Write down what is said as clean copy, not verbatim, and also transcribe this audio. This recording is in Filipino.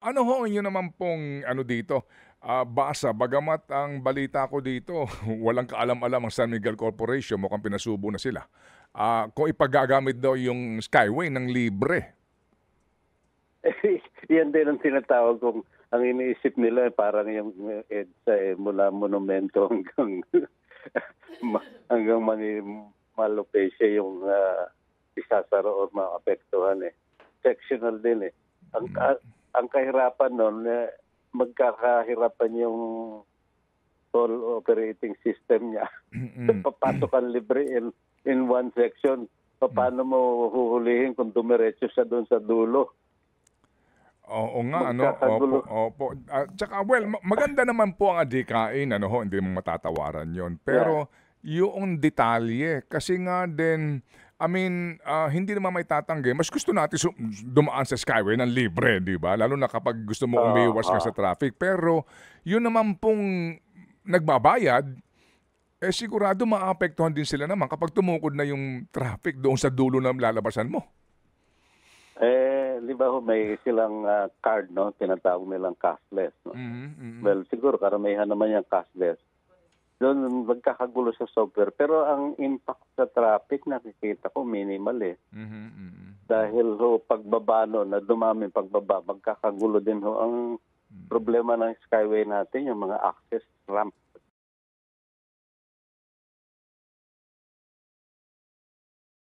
ano ho ang inyo naman pong ano dito, basa bagamat ang balita ko dito walang kaalam-alam ang San Miguel Corporation, mukhang pinasubo na sila. Kung ipagagamit daw yung Skyway ng libre. Yan din ang tinatawag kong ang iniisip nila parang yung EDSA mula monumento hanggang hanggang Malopecia yung isasara o maapektuhan eh. Sectional din eh. Ang Mm, ang kahirapan noon magkakahirapan yung toll operating system niya. mm, Papasok ang libre in one section. mm. Paano mo huhulihin kung dumiretso siya doon sa dulo? Oo nga ano, opo, Magkakagulo. opo. Tsaka well, maganda naman po ang adhikain ano ho, hindi mo matatawaran 'yon. Yeah. Pero yung detalye kasi nga din, I mean, hindi naman maitatanggi mas gusto natin dumaan sa Skyway ng libre, 'di ba? Lalo na kapag gusto mo umiwas nga sa Oo. traffic. Pero yun naman pong nagbabayad, eh sigurado maapektuhan din sila naman kapag tumukod na yung traffic doon sa dulo ng lalabasan mo. Di ba ho, may silang card, no? Tinatawag nilang cashless, no? Mhm, mm. Well, siguro karamihan naman yung cashless. Doon magkakagulo sa software. Pero ang impact sa traffic, nakikita ko minimal eh. Mhm, mm. Dahil ho, pagbaba no, na dumami pagbaba, magkakagulo din ho. Ang problema ng Skyway natin, yung mga access ramp.